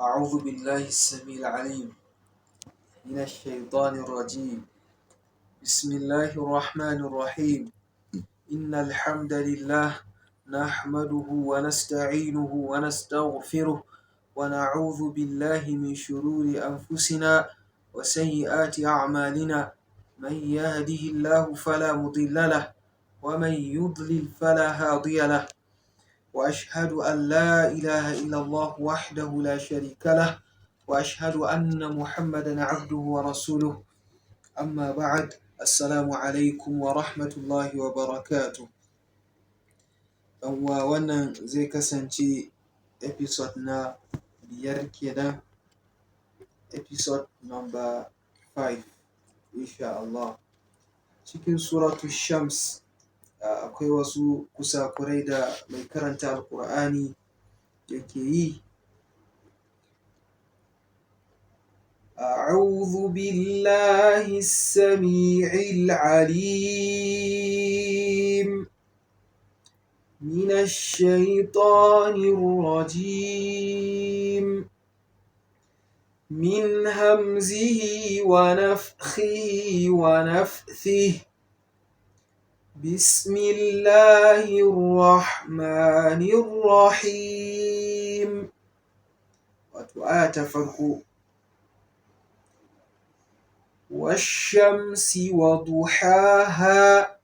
أعوذ بالله السميع العليم من الشيطان الرجيم. بسم الله الرحمن الرحيم. إن الحمد لله نحمده ونستعينه ونستغفره ونعوذ بالله من شرور أنفسنا وسيئات أعمالنا. من يهده الله فلا مضل له ومن يضلل فلا هادي له، وأشهد أن لا إله إلا الله وحده لا شريك له، وأشهد أن محمدا عبده ورسوله. أما بعد، السلام عليكم ورحمة الله وبركاته. wannan zai kasance episode na biyar kenan, episode number 5 insha Allah. Cikin suratu shams akwai wasu kusakurai da mai karanta alkur'ani yake yi. أعوذ بالله السميع العليم من الشيطان الرجيم من همزه ونفخه ونفثه. بسم الله الرحمن الرحيم. وآية فرقو والشمس وضحاها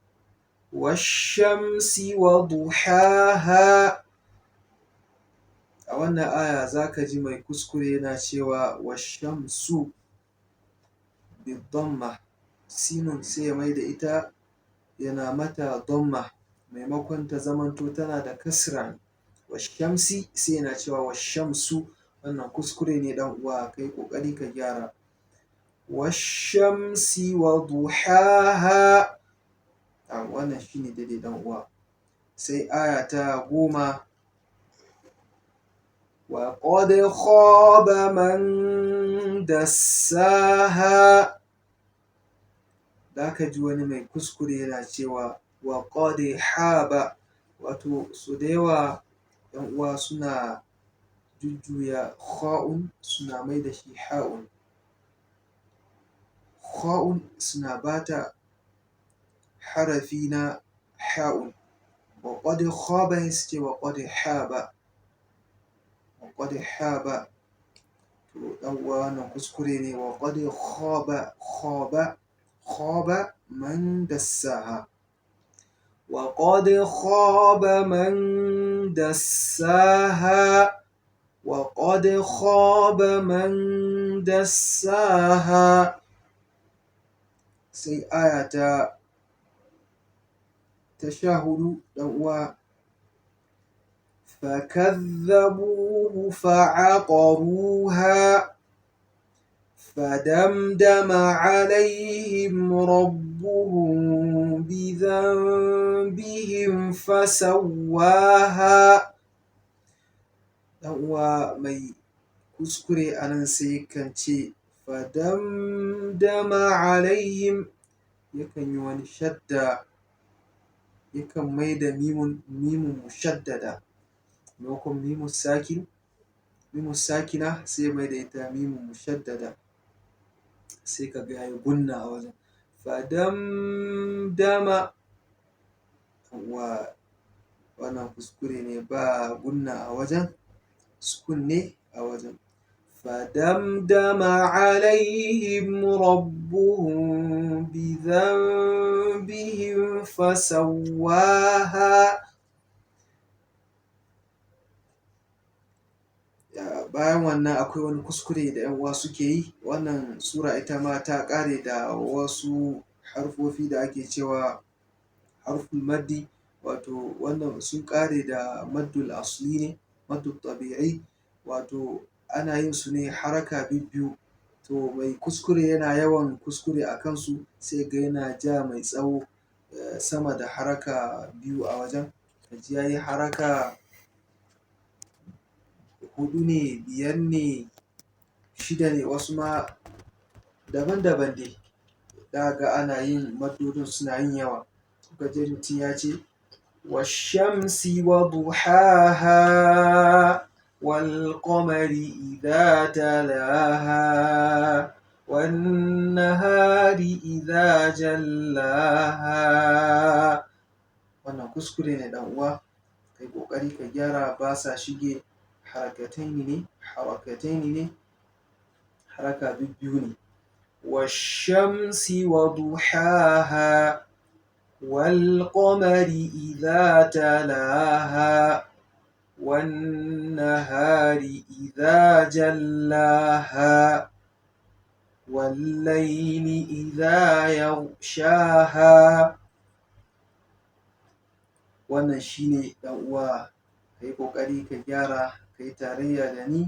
والشمس وضحاها. a wannan aya zaka ji mai kuskure yana cewa washamsu bidamma, sinun sai ya mai da ita yana mata damma maimakon ta zamanto tana da kasra. washamsi sai yana cewa washamsu. wannan kuskure ne dan uwa, kai kokari ka gyara. washamsi wa duhaha, wannan shine daidai dan uwa. sai aya ta 10. wa qad khaba man dassaha. zaka ji wani mai kuskure yana cewa wa qad haba, wato su da yawa yan uwa suna jujjuya kha'un suna mai da shi ha'un. kha'un suna bata harafi na ha'un. wa qad khaba suke wa qad haba, wa qad haba. to dan uwa wannan kuskure ne. wa qad khaba man dassaha. wa qad khaba man dassaha. wa qad khaba man dassaha. sai aya ta 14 dan uwa. فكذبوه فعقروها فدمدم عليهم ربهم بذنبهم فسواها. dan uwa mai kuskure anan sai kan ce fadamdama alaihim, yakan yi wani shadda, yakan mai da mimun mushaddada maimakon mimun sakina sai mai da ita mimun mushaddada, sai ka ga yayi gunna a wajen fadamdama. wannan kuskure ne, ba gunna a wajen, sukun ne a wajen. فدمدم عليهم ربهم بذنبهم فسواها. bayan wannan akwai wani kuskure da yan uwa suke yi. wannan sura ita ma ta kare da wasu harfofi da ake cewa harful maddi, wato wannan sun kare da maddul asli ne, maddul tabi'i, wato ana yin su ne haraka bibbiyu. to mai kuskure yana yawan kuskure a kansu sai ga yana ja mai tsawo sama da haraka biyu a wajen. kaji yayi haraka 4 ne, 5 ne, 6 ne, wasu ma daban-daban dai. ga ana yin maddodin suna yin yawa. kaji mutum ya ce washamsi wa duhaha والقمر إذا تلاها والنهار إذا جلاها. wannan kuskure ne dan uwa, kai kokari ka gyara, ba sa shige harakataini ne haraka biyu ne. washamsi wa duhaha wal qamari idha talaha wan nahari idha jallaha wal layli idha yaghshaha. wannan shine dan uwa, kai kokari ka gyara, kai tarayya da ni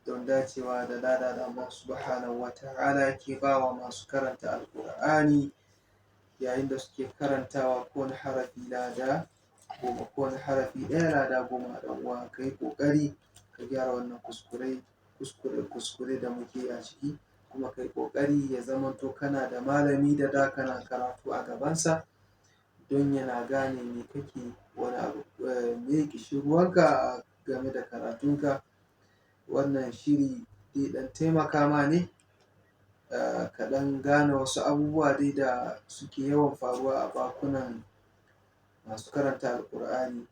don dacewa da lada da Allah subhanahu wa ta'ala ke bawa masu karanta alqur'ani yayin da suke karantawa, kowane harafi lada goma, kowane harafi ɗaya lada goma. dan uwa kai kokari ka gyara wannan kuskure da muke a ciki, kuma kai kokari ya zamanto kana da malami da kana karatu a gabansa don yana gane me kake wani abu, me kishirwanka game da karatunka. wannan shiri zai dan taimaka ma ne ka dan gane wasu abubuwa dai da suke yawan faruwa a bakunan masu karanta alkur'ani.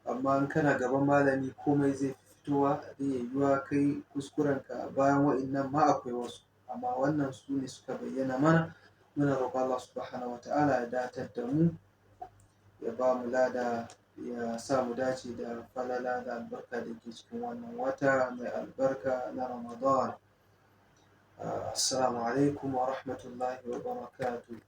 amma in kana gaban malami komai zai fitowa, zai yiwuwa kai kuskurenka bayan wa'innan ma akwai wasu, amma wannan su ne suka bayyana mana. muna roƙon Allah subhanahu wa ta'ala ya datar da mu, ya ba mu lada, ya sa mu dace da falala da albarka da ke cikin wannan wata mai albarka na Ramadan. assalamu alaikum wa rahmatullahi wa barakatuh.